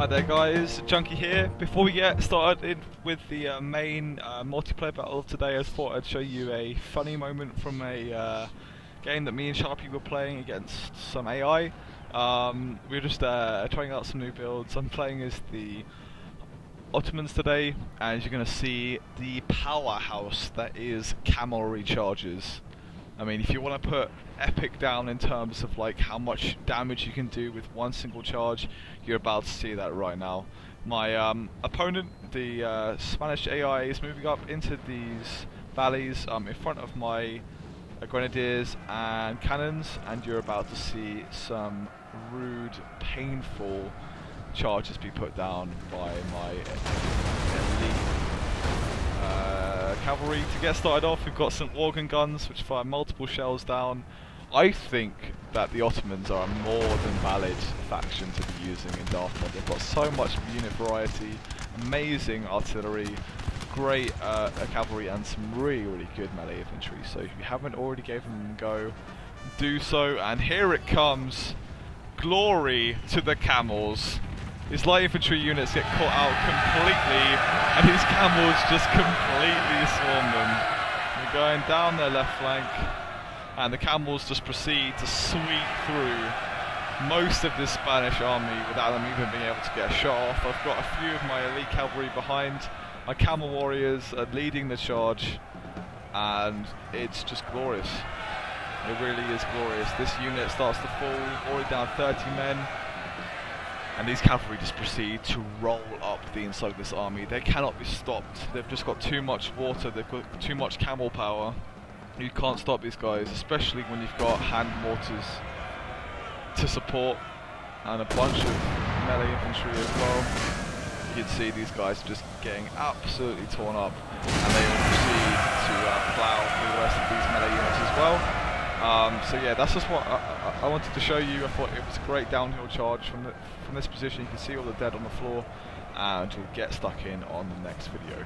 Hi there guys, Junky here. Before we get started with the main multiplayer battle of today, I thought I'd show you a funny moment from a game that me and Sharpy were playing against some AI. We were just trying out some new builds. I'm playing as the Ottomans today, and you're going to see the powerhouse that is Camelry charges. I mean, if you want to put epic down in terms of like how much damage you can do with one single charge, you're about to see that right now. My opponent, the Spanish AI, is moving up into these valleys in front of my grenadiers and cannons, and you're about to see some rude, painful charges be put down by my elite cavalry. To get started off, we've got some organ guns which fire multiple shells down. I think that the Ottomans are a more than valid faction to be using in Darth Mod. They've got so much unit variety, amazing artillery, great cavalry, and some really good melee infantry. So if you haven't already given them a go, do so. And here it comes. Glory to the camels. His light infantry units get caught out completely, and his camels just completely swarm them. They're going down their left flank, and the camels just proceed to sweep through most of this Spanish army without them even being able to get a shot off. I've got a few of my elite cavalry behind. My camel warriors are leading the charge, and it's just glorious. It really is glorious. This unit starts to fall, already down 30 men. And these cavalry just proceed to roll up the inside of this army. They cannot be stopped. They've just got too much water, they've got too much camel power. You can't stop these guys, especially when you've got hand mortars to support and a bunch of melee infantry as well. You can see these guys just getting absolutely torn up, and they all proceed to plough through the rest of these melee units as well. So yeah, that's just what I wanted to show you. I thought it was a great downhill charge from this position. You can see all the dead on the floor, and we'll get stuck in on the next video.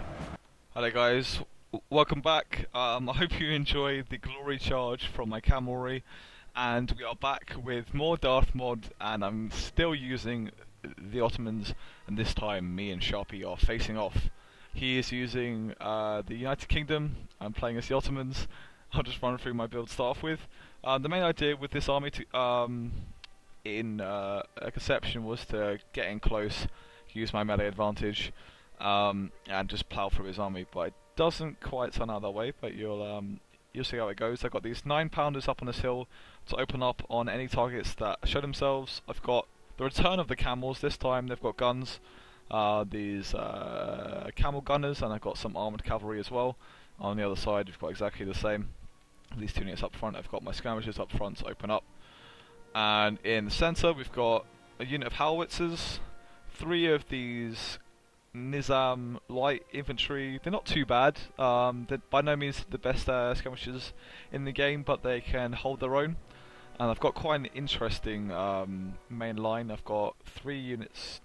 Hello guys, welcome back. I hope you enjoyed the glory charge from my camelry, and we are back with more Darth Mod, and I'm still using the Ottomans, and this time me and Sharpy are facing off. He is using the United Kingdom, I'm playing as the Ottomans. I'll just run through my build to start off with. The main idea with this army in a conception was to get in close, use my melee advantage, and just plough through his army, but it doesn't quite turn out that way, but you'll see how it goes. I've got these 9-pounders up on this hill to open up on any targets that show themselves. I've got the return of the camels. This time they've got guns, these camel gunners, and I've got some armoured cavalry as well. On the other side we've got exactly the same. These two units up front, I've got my skirmishers up front to open up. And in the centre we've got a unit of howitzers, 3 of these Nizam light infantry. They're not too bad, they're by no means the best skirmishers in the game, but they can hold their own. And I've got quite an interesting main line. I've got 2 units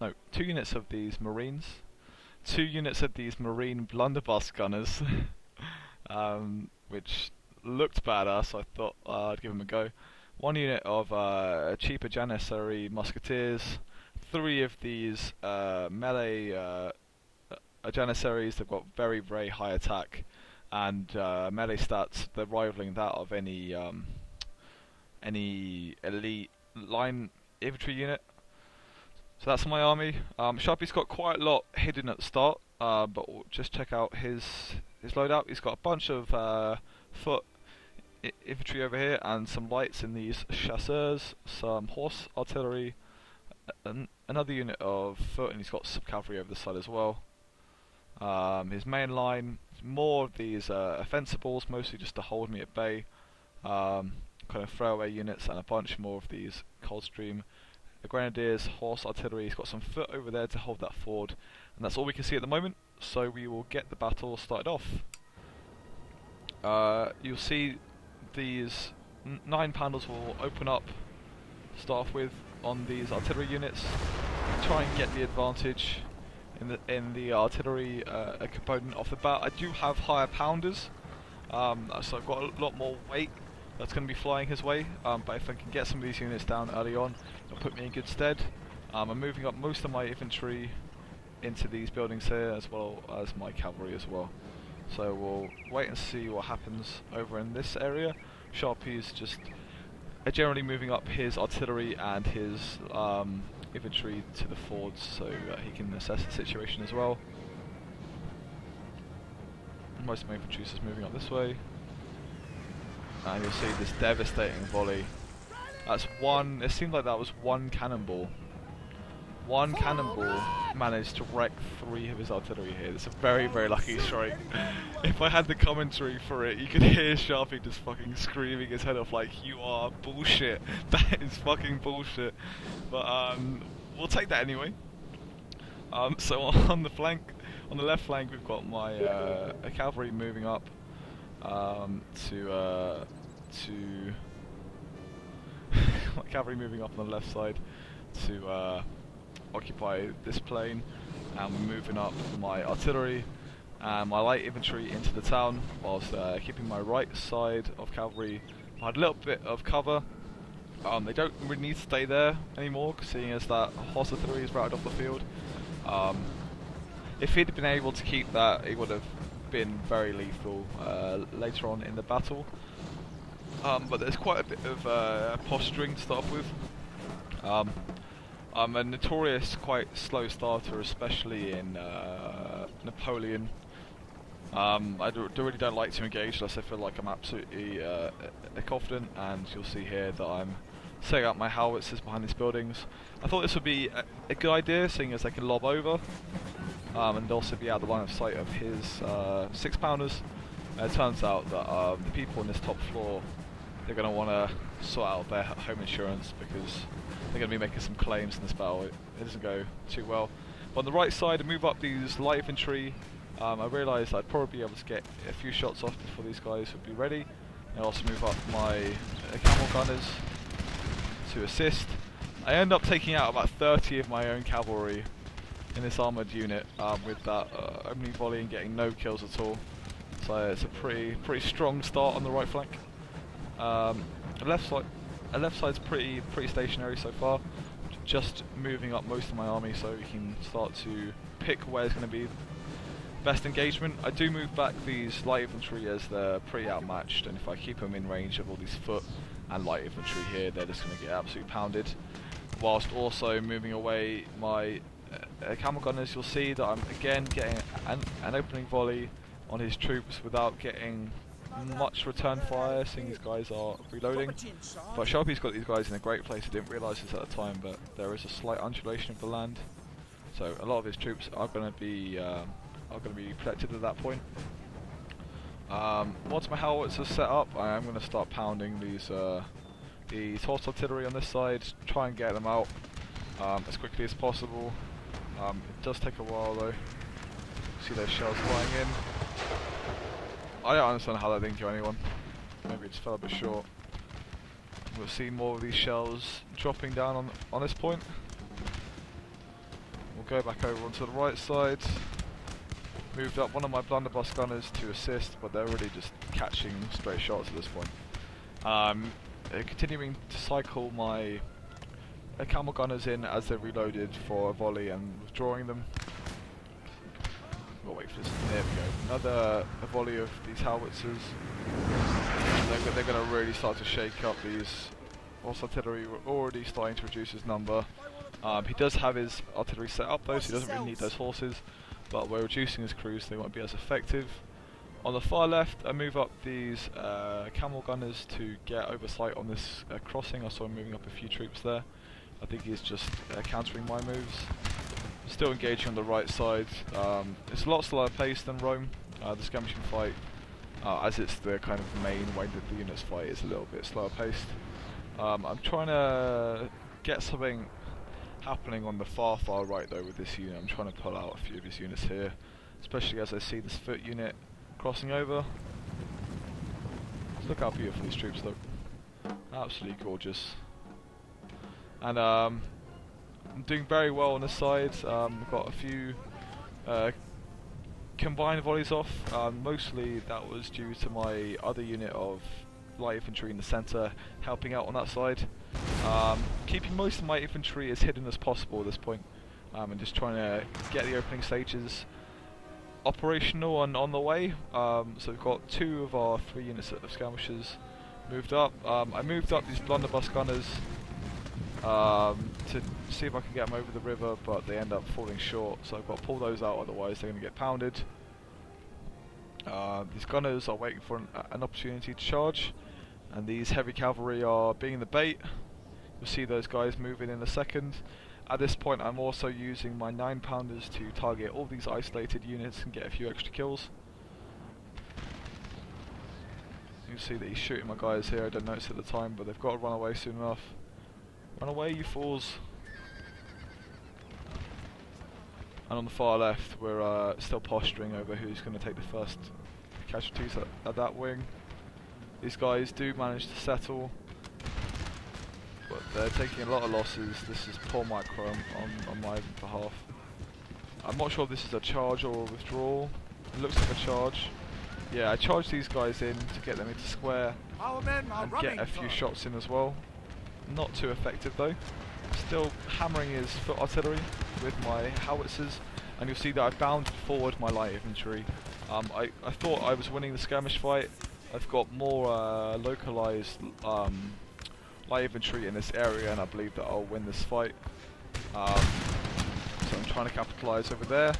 of these marines, 2 units of these marine blunderbuss gunners, which looked badass, so I thought I'd give them a go. 1 unit of cheaper Janissary musketeers, 3 of these melee Janissaries. They've got very high attack and melee stats. They're rivaling that of any elite line infantry unit. So that's my army. Sharpy's got quite a lot hidden at the start, but we'll just check out his loadout. He's got a bunch of foot infantry over here and some lights in these chasseurs, some horse artillery, another unit of foot, and he's got some cavalry over the side as well. His main line, more of these offensibles, mostly just to hold me at bay, kind of throwaway units, and a bunch more of these Coldstream grenadiers, horse artillery. He's got some foot over there to hold that forward, and that's all we can see at the moment, so we will get the battle started off. You'll see these 9-pounders will open up, start off with, on these artillery units, try and get the advantage in the artillery component off the bat. I do have higher pounders, so I've got a lot more weight that's going to be flying his way, but if I can get some of these units down early on, it'll put me in good stead. I'm moving up most of my infantry into these buildings here, as well as my cavalry as well. So we'll wait and see what happens over in this area. Sharpy's just generally moving up his artillery and his infantry to the fords so he can assess the situation as well. Most of my infantry is just moving up this way. And you'll see this devastating volley. That's one, it seemed like that was one cannonball. One cannonball managed to wreck 3 of his artillery here. It's a very, very lucky strike. If I had the commentary for it, you could hear Sharpy just fucking screaming his head off like, "You are bullshit. That is fucking bullshit." But we'll take that anyway. So on the flank, on the left flank, we've got my cavalry moving up to my cavalry moving up on the left side to occupy this plain, and we're moving up my artillery and my light infantry into the town, whilst keeping my right side of cavalry behind a little bit of cover. They don't really need to stay there anymore, seeing as that horse artillery is routed off the field. If he'd been able to keep that, it would have been very lethal later on in the battle. But there's quite a bit of posturing to start off with. I'm a notorious quite slow starter, especially in Napoleon. I really don't like to engage unless I feel like I'm absolutely confident, and you'll see here that I'm setting up my howitzers behind these buildings. I thought this would be a good idea, seeing as they can lob over and also be out of the line of sight of his 6-pounders. It turns out that the people on this top floor, they're going to want to sort out their home insurance, because they're going to be making some claims in this battle. It doesn't go too well. But on the right side, I move up these light infantry. I realised I'd probably be able to get a few shots off before these guys would be ready. I also move up my camel gunners to assist. I end up taking out about 30 of my own cavalry in this armoured unit with that opening volley and getting no kills at all. So it's a pretty strong start on the right flank. The left side's pretty stationary so far. Just moving up most of my army so we can start to pick where it's going to be best engagement. I do move back these light infantry as they're pretty outmatched, and if I keep them in range of all these foot and light infantry here, they're just going to get absolutely pounded. Whilst also moving away my camel gunners, you'll see that I'm again getting an opening volley on his troops without getting much return fire, seeing these guys are reloading. But Sharpy's got these guys in a great place. I didn't realise this at the time, but there is a slight undulation of the land, so a lot of his troops are going to be protected at that point. Once my howitzers set up, I am going to start pounding these horse artillery on this side, try and get them out as quickly as possible. It does take a while though. See those shells flying in. I don't understand how that didn't kill anyone. Maybe it just fell a bit short. We'll see more of these shells dropping down on this point. We'll go back over onto the right side. Moved up one of my blunderbuss gunners to assist, but they're really just catching straight shots at this point. Continuing to cycle my camel gunners in as they're reloaded for a volley and withdrawing them. We'll wait for this. There we go. Another volley of these howitzers. They're going to really start to shake up these horse artillery. We're already starting to reduce his number. He does have his artillery set up though, so he doesn't really need those horses. But we're reducing his crews so they won't be as effective. On the far left, I move up these camel gunners to get oversight on this crossing. I saw him moving up a few troops there. I think he's just countering my moves. Still engaging on the right side. It's a lot slower paced than Rome. The skirmishing fight, as it's the kind of main way that the units fight, is a little bit slower paced. I'm trying to get something happening on the far right though with this unit. I'm trying to pull out a few of his units here, especially as I see this foot unit crossing over. Just look how beautiful these troops look. Absolutely gorgeous. And I'm doing very well on this side. I've got a few combined volleys off. Mostly that was due to my other unit of light infantry in the centre helping out on that side. Keeping most of my infantry as hidden as possible at this point, and just trying to get the opening stages operational and on the way. So we've got 2 of our 3 units of skirmishers moved up. I moved up these blunderbuss gunners to see if I can get them over the river, but they end up falling short, so I've got to pull those out, otherwise they're going to get pounded. These gunners are waiting for an opportunity to charge, and these heavy cavalry are being the bait. You'll see those guys moving in a second. At this point I'm also using my 9-pounders to target all these isolated units and get a few extra kills. You can see that he's shooting my guys here. I didn't notice at the time, but they've got to run away soon enough. Run away, you fools. And on the far left we're still posturing over who's going to take the first casualties at that wing. These guys do manage to settle, but they're taking a lot of losses. This is poor micro on my behalf. I'm not sure if this is a charge or a withdrawal. It looks like a charge. Yeah, I charged these guys in to get them into square and get a few shots in as well. Not too effective though. Still hammering his foot artillery with my howitzers, and you'll see that I've bounded forward my light infantry. I thought I was winning the skirmish fight. I've got more localized light infantry in this area, and I believe that I'll win this fight. So I'm trying to capitalize over there.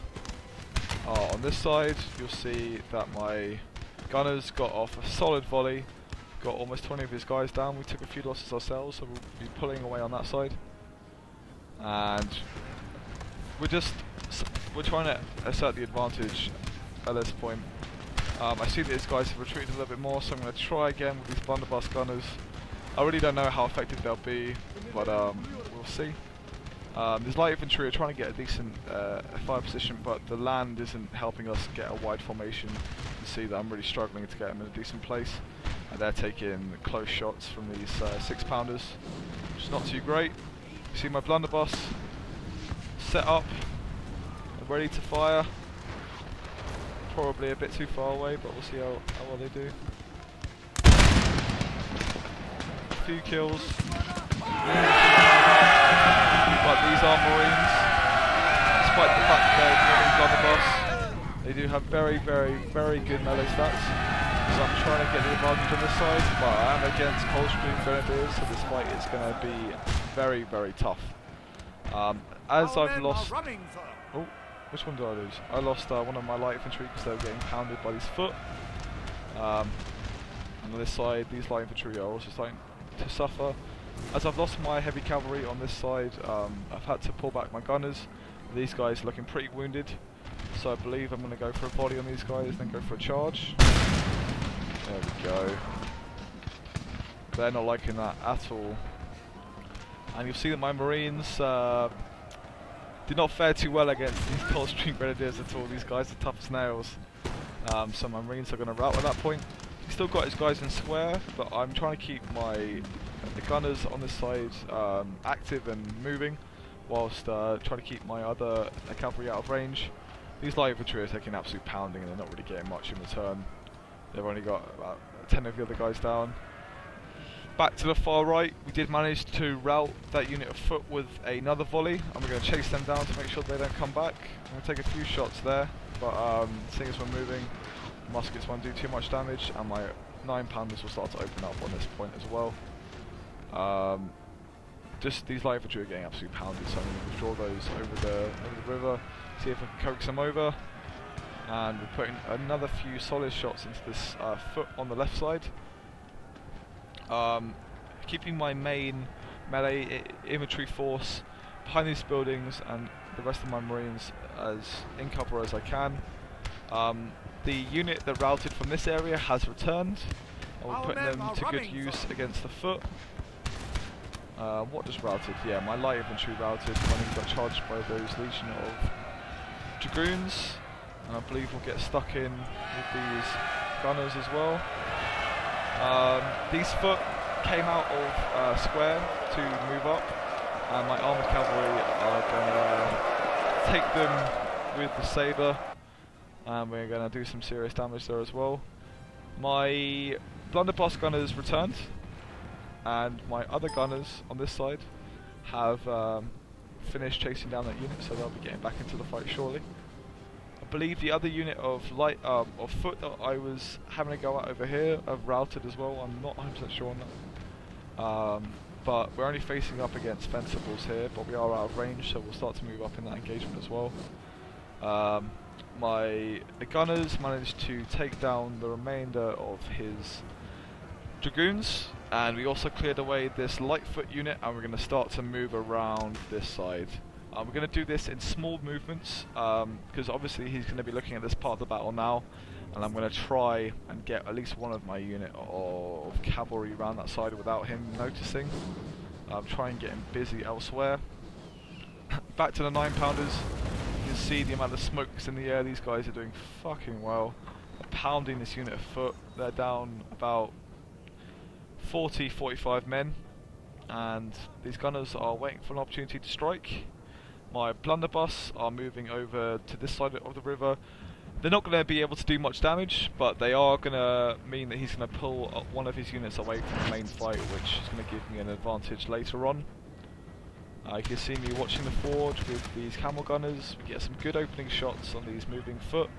On this side you'll see that my gunners got off a solid volley, got almost 20 of his guys down. We took a few losses ourselves, so we'll be pulling away on that side, and we're trying to assert the advantage at this point. I see that these guys have retreated a little bit more, so I'm going to try again with these blunderbuss gunners. I really don't know how effective they'll be, but we'll see. These light infantry are trying to get a decent fire position, but the land isn't helping us get a wide formation. You can see that I'm really struggling to get them in a decent place, and they're taking close shots from these 6-pounders, which is not too great. You see my blunderbuss set up, ready to fire. Probably a bit too far away, but we'll see how well they do. A few kills. But these are Marines. Despite the fact that they're blunderbuss, they do have very, very, very good melee stats. So I'm trying to get the advantage on this side, but I am against Coldstream Grenadiers, so this fight is going to be very, very tough. As I've lost... Oh, which one did I lose? I lost one of my light infantry because they were getting pounded by this foot. And on this side, these light infantry are also starting to suffer. As I've lost my heavy cavalry on this side, I've had to pull back my gunners. These guys are looking pretty wounded, so I believe I'm going to go for a volley on these guys, then go for a charge. There we go. They're not liking that at all. And you'll see that my Marines did not fare too well against these Coldstream Grenadiers at all. These guys are tough as nails. So my Marines are going to rout at that point. He's still got his guys in square, but I'm trying to keep the gunners on this side active and moving, whilst trying to keep my other cavalry out of range. These light infantry are taking absolute pounding, and they're not really getting much in return. They've only got about 10 of the other guys down. Back to the far right, we did manage to rout that unit of foot with another volley, and we're going to chase them down to make sure they don't come back. I'm going to take a few shots there, but seeing as we're moving, muskets won't do too much damage, and my 9-pounders will start to open up on this point as well. Just these light infantry are getting absolutely pounded, so I'm going to withdraw those over the river, see if I can coax them over, and we're putting another few solid shots into this foot on the left side. Keeping my main melee infantry force behind these buildings and the rest of my Marines as in cover as I can. The unit that routed from this area has returned, and we're putting them to good use against the foot. What just routed? Yeah, my light infantry routed when he got charged by those legion of dragoons, and I believe we'll get stuck in with these gunners as well. These foot came out of square to move up, and my armoured cavalry are going to take them with the sabre, and we're going to do some serious damage there as well. My blunderbuss gunners returned, and my other gunners on this side have finished chasing down that unit, so they'll be getting back into the fight shortly. I believe the other unit of foot that I was having a go at over here have routed as well. I'm not 100% sure on that. But we're only facing up against fencibles here, but we are out of range, so we'll start to move up in that engagement as well. My gunners managed to take down the remainder of his dragoons, and we also cleared away this Lightfoot unit, and we're going to start to move around this side. We're going to do this in small movements, because obviously he's going to be looking at this part of the battle now, and I'm going to try and get at least one of my unit of cavalry around that side without him noticing. Try and get him busy elsewhere. Back to the 9-pounders. You can see the amount of smokes in the air. These guys are doing fucking well. They're pounding this unit of foot. They're down about 40-45 men, and these gunners are waiting for an opportunity to strike. My blunderbuss are moving over to this side of the river. They're not going to be able to do much damage, but they are going to mean that he's going to pull one of his units away from the main fight, which is going to give me an advantage later on. You can see me watching the forge with these camel gunners. We get some good opening shots on these moving foot,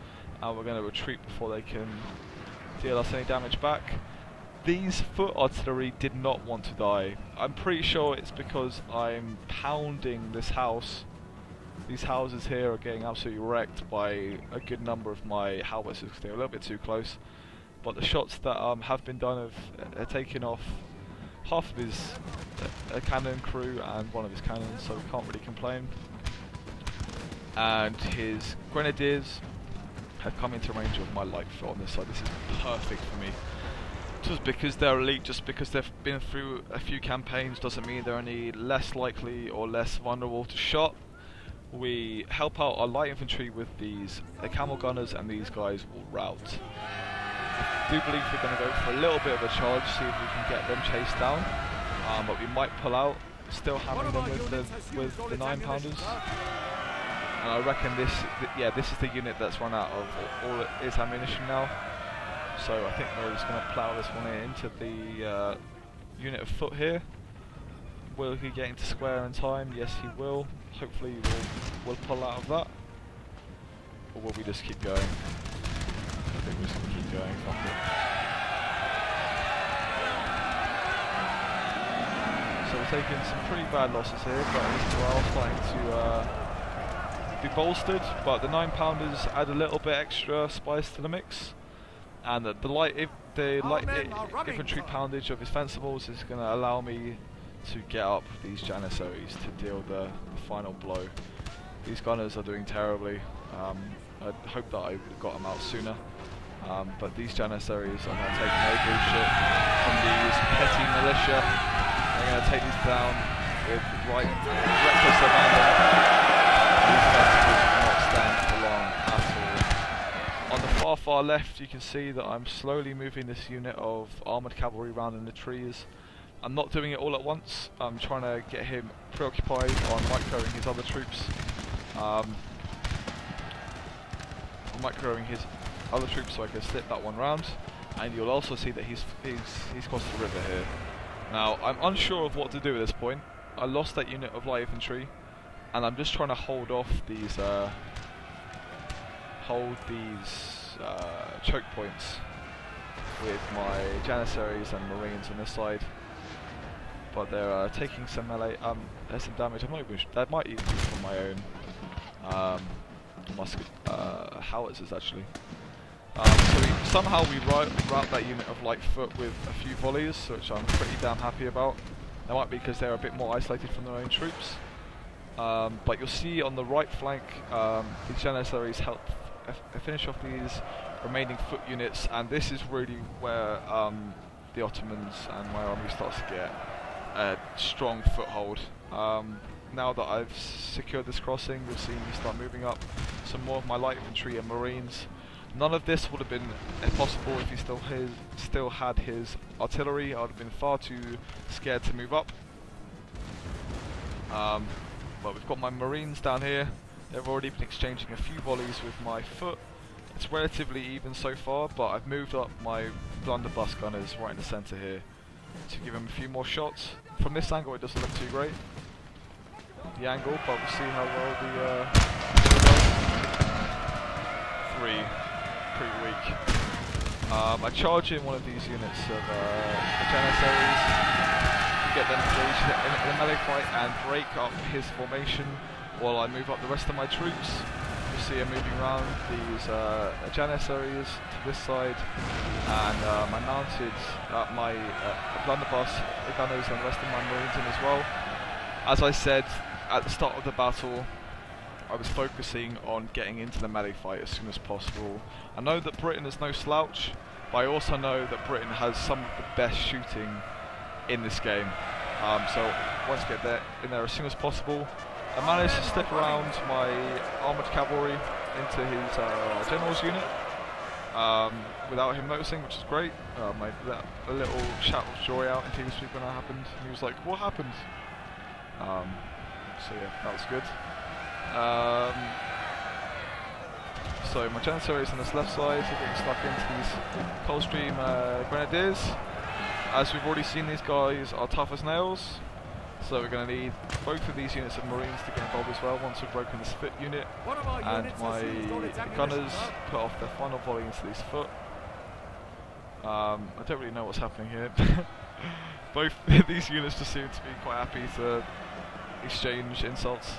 and we're going to retreat before they can deal us any damage back. These foot artillery did not want to die. I'm pretty sure it's because I'm pounding this house. These houses here are getting absolutely wrecked by a good number of my howitzers because they're a little bit too close. But the shots that have been done have taken off half of his cannon crew and one of his cannons, so we can't really complain. And his grenadiers have come into range of my light foot on this side. This is perfect for me. Just because they're elite, just because they've been through a few campaigns, doesn't mean they're any less likely or less vulnerable to shot. We help out our light infantry with the camel gunners, and these guys will rout. I do believe we're going to go for a little bit of a charge, see if we can get them chased down. But we might pull out, still hammering them with the 9-pounders. And I reckon this is the unit that's run out of all its ammunition now. So I think we're just going to plough this one into the unit of foot here. Will he get into square in time? Yes, he will. Hopefully we'll pull out of that. Or will we just keep going? I think we're just going to keep going. Fuck it. So we're taking some pretty bad losses here, but his morale starting to be bolstered. But the 9-pounders add a little bit extra spice to the mix. And the light infantry poundage of his fencibles is going to allow me to get up these janissaries to deal the final blow. These gunners are doing terribly. I hope that I would have got them out sooner. But these janissaries are going to take no bullshit from these petty militia. They're going to take these down with reckless abandon. These fencibles will not stand for long at all. On the far left, you can see that I'm slowly moving this unit of armoured cavalry around in the trees. I'm not doing it all at once. I'm trying to get him preoccupied on microing his other troops. Microing his other troops so I can slip that one round. And you'll also see that he's crossed the river here. Now, I'm unsure of what to do at this point. I lost that unit of light infantry, and I'm just trying to hold off these choke points with my janissaries and marines on this side. But they're taking some melee, some damage. I'm not even sure. That might even be from my own howitzers actually. So somehow we rout that unit of light foot with a few volleys, which I'm pretty damn happy about. That might be because they're a bit more isolated from their own troops. But you'll see on the right flank, these janissaries help finish off these remaining foot units, and this is really where the Ottomans and my army starts to get a strong foothold. Now that I've secured this crossing, you'll see me start moving up some more of my light infantry and marines. None of this would have been possible if he still had his artillery. I would have been far too scared to move up. But we've got my marines down here. They've already been exchanging a few volleys with my foot. It's relatively even so far, but I've moved up my blunderbuss gunners right in the centre here to give him a few more shots. From this angle it doesn't look too great, the angle, but we'll see how well the three, pretty weak. I charge in one of these units of Janissaries to get them engaged in a melee fight and break up his formation while I move up the rest of my troops. You see I'm moving around these Janissaries to this side, and I mounted my blunderbuss, the gunners, and the rest of my marines in as well. As I said at the start of the battle, I was focusing on getting into the melee fight as soon as possible. I know that Britain is no slouch, but I also know that Britain has some of the best shooting in this game. So I want to get in there as soon as possible. I managed to slip around my armoured cavalry into his general's unit without him noticing, which is great. I let a little shout of joy out in TeamSpeak when that happened. He was like, "What happened?" So yeah, that was good. So my Janissaries on this left side are getting stuck into these Coldstream Grenadiers. As we've already seen, these guys are tough as nails. So we're going to need both of these units of Marines to get involved as well once we've broken this foot unit, and my gunners put off their final volley into these foot. I don't really know what's happening here. Both these units just seem to be quite happy to exchange insults.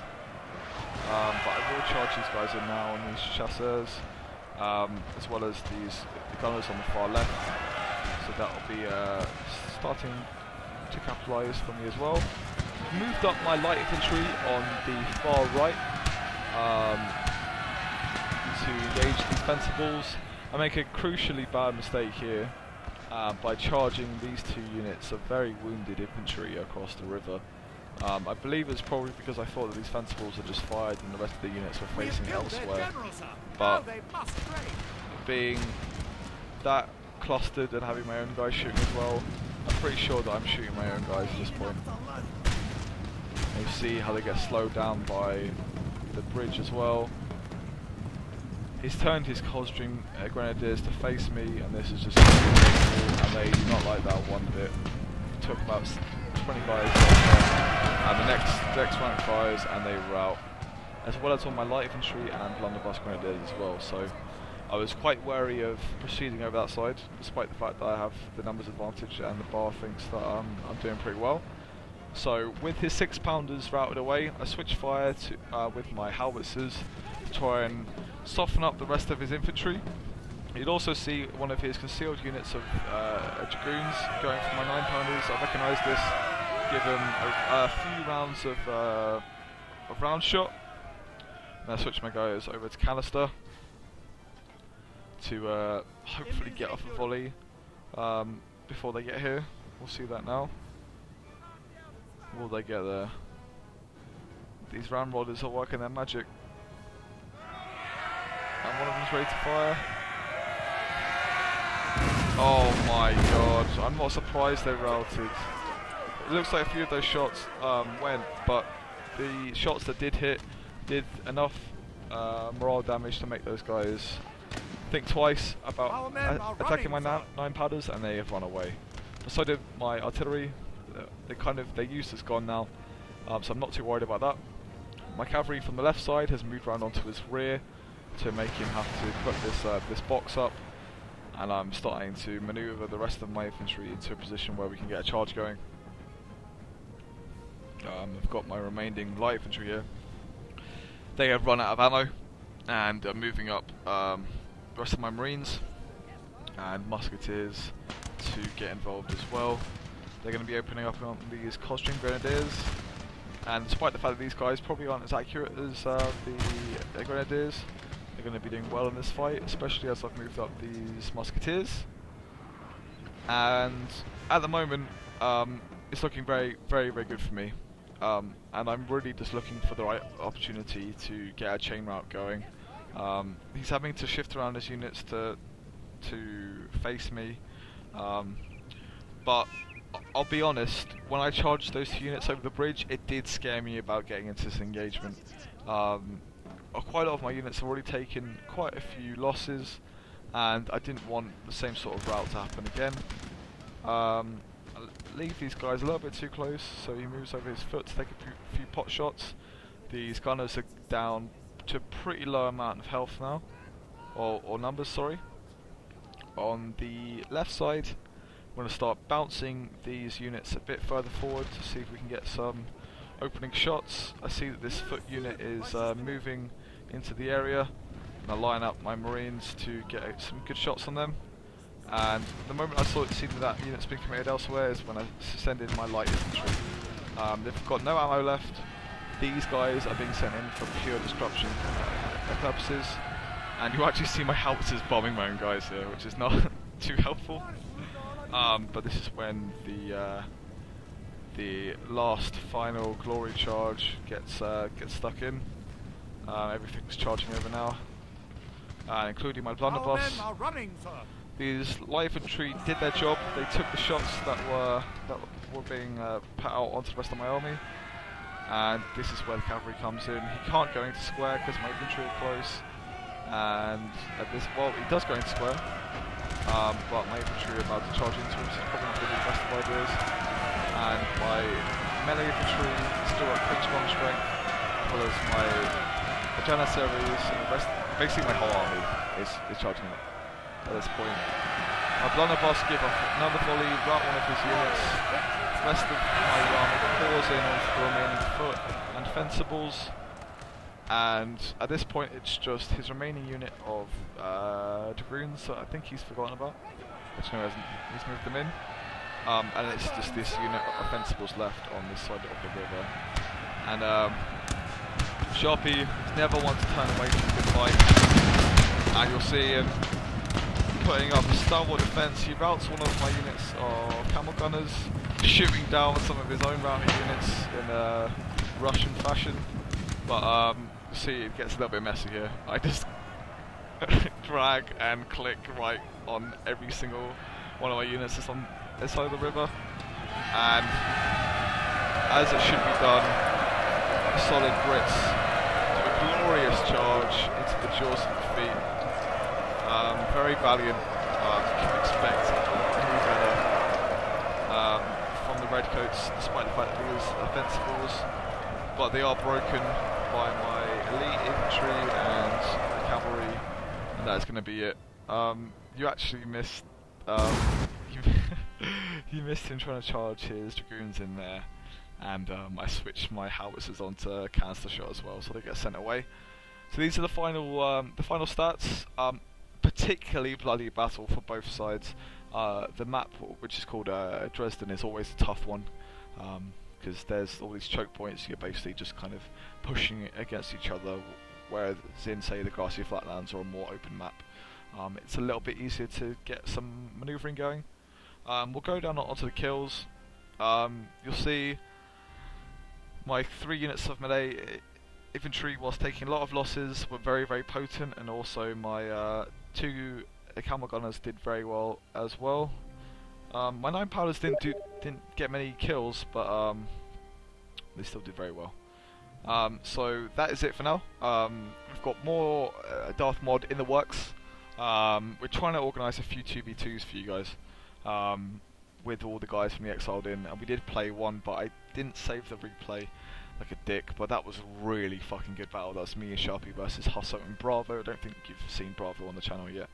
But I will charge these guys in now on these chasseurs, as well as the gunners on the far left. So that will be starting to capitalise for me as well. Moved up my light infantry on the far right to engage the Fencibles. I make a crucially bad mistake here by charging these two units of very wounded infantry across the river. I believe it's probably because I thought that these Fencibles had just fired and the rest of the units were facing elsewhere. But being that clustered and having my own guys shooting as well, I'm pretty sure that I'm shooting my own guys at this point. And you see how they get slowed down by the bridge as well. He's turned his Coldstream Grenadiers to face me, and this is just and they do not like that one bit. It took about 20 guys and the next rank fires and they were out, as well as on my light infantry and blunderbuss Grenadiers as well. So I was quite wary of proceeding over that side, despite the fact that I have the numbers advantage and the bar thinks that I'm doing pretty well. So with his 6-pounders routed away, I switched fire to with my howitzers to try and soften up the rest of his infantry. You'd also see one of his concealed units of dragoons going for my 9-pounders. I recognise this, give him a few rounds of round shot. And I switch my guys over to canister to hopefully get off a volley before they get here. We'll see that now. Will they get there? These ramrodders are working their magic. And one of them's ready to fire. Oh my god, I'm not surprised they routed. It looks like a few of those shots went, but the shots that did hit did enough morale damage to make those guys think twice about attacking my 9-pounders, and they have run away. So did my artillery. Their use is gone now, so I'm not too worried about that. My cavalry from the left side has moved around onto his rear to make him have to put this box up, and I'm starting to manoeuvre the rest of my infantry into a position where we can get a charge going. I've got my remaining light infantry here. They have run out of ammo and are moving up the rest of my marines and musketeers to get involved as well. They're going to be opening up on these Coldstream Grenadiers, and despite the fact that these guys probably aren't as accurate as the Grenadiers, they're going to be doing well in this fight, especially as I've moved up these musketeers. And at the moment, it's looking very, very, very good for me. And I'm really just looking for the right opportunity to get a chain route going. He's having to shift around his units to face me, but I'll be honest, when I charged those two units over the bridge, it did scare me about getting into this engagement. quite a lot of my units have already taken quite a few losses, and I didn't want the same sort of route to happen again. I leave these guys a little bit too close, so he moves over his foot to take a few pot shots. These gunners are down to a pretty low amount of health now, or numbers, sorry. On the left side, I'm going to start bouncing these units a bit further forward to see if we can get some opening shots. I see that this foot unit is moving into the area, and I line up my marines to get some good shots on them. And the moment I see that unit's been committed elsewhere is when I send in my light infantry. They've got no ammo left. These guys are being sent in for pure destruction purposes, and you actually see my howitzers bombing my own guys here, which is not too helpful. But this is when the last final glory charge gets stuck in. Everything's charging over now, including my blunderbuss. These light infantry did their job. They took the shots that were being put out onto the rest of my army, and this is where the cavalry comes in. He can't go into square because my infantry are close, and well, he does go into square, but my infantry are about to charge into him, so it's probably not really the best of ideas. And my melee infantry is still at pretty strong strength, as well as my janissaries and the rest, basically my whole army is charging up at this point. My blunderbuss give off another volley, right one of his units. The rest of my army pours in onto the remaining foot and fencibles, and at this point it's just his remaining unit of dragoons that I think he's forgotten about, which no, he's moved them in, and it's just this unit of fencibles left on this side of the river. And Sharpy never wants to turn away from a good fight, and you'll see him putting up a stalwart defense. He routs one of my units of camel gunners, shooting down some of his own routing units in a Russian fashion. But see, it gets a little bit messy here. I just drag and click right on every single one of my units that's on this side of the river, and as it should be done, solid grits to a glorious charge into the jaws of defeat. Very valiant, you can expect any better from the Redcoats, despite the fact that he was offensibles, but they are broken by my elite infantry and cavalry, and that is going to be it. You actually missed, you missed him trying to charge his dragoons in there, and I switched my howitzers onto canister shot as well, so they get sent away. So these are the final stats. Particularly bloody battle for both sides. The map, which is called Dresden, is always a tough one, because there's all these choke points. You're basically just kind of pushing against each other, whereas in, say, the grassy flatlands or a more open map, it's a little bit easier to get some manoeuvring going. We'll go down onto the kills. You'll see my 3 units of melee infantry, whilst taking a lot of losses, were very, very potent, and also my 2 camel gunners did very well as well. My 9 powders didn't get many kills, but they still did very well. So that is it for now. We've got more Darth Mod in the works. We're trying to organise a few 2v2s for you guys, with all the guys from the Exiled in, and we did play one, but I didn't save the replay like a dick, but that was a really fucking good battle. That was me and Sharpy versus Husso and Bravo. I don't think you've seen Bravo on the channel yet,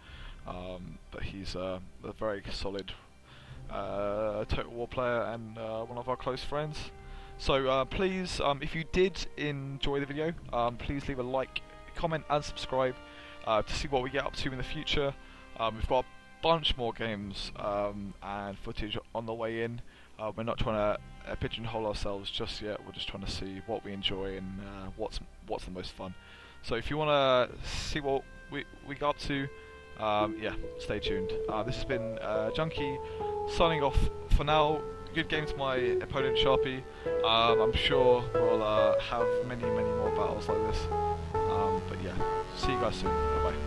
but he's a very solid Total War player and one of our close friends. So please, if you did enjoy the video, please leave a like, comment and subscribe to see what we get up to in the future. We've got a bunch more games and footage on the way in. We're not trying to pigeonhole ourselves just yet. We're just trying to see what we enjoy and what's the most fun. So if you want to see what we got up to, yeah, stay tuned. This has been Junky signing off for now. Good game to my opponent Sharpy. I'm sure we'll have many more battles like this. But yeah, see you guys soon. Bye bye.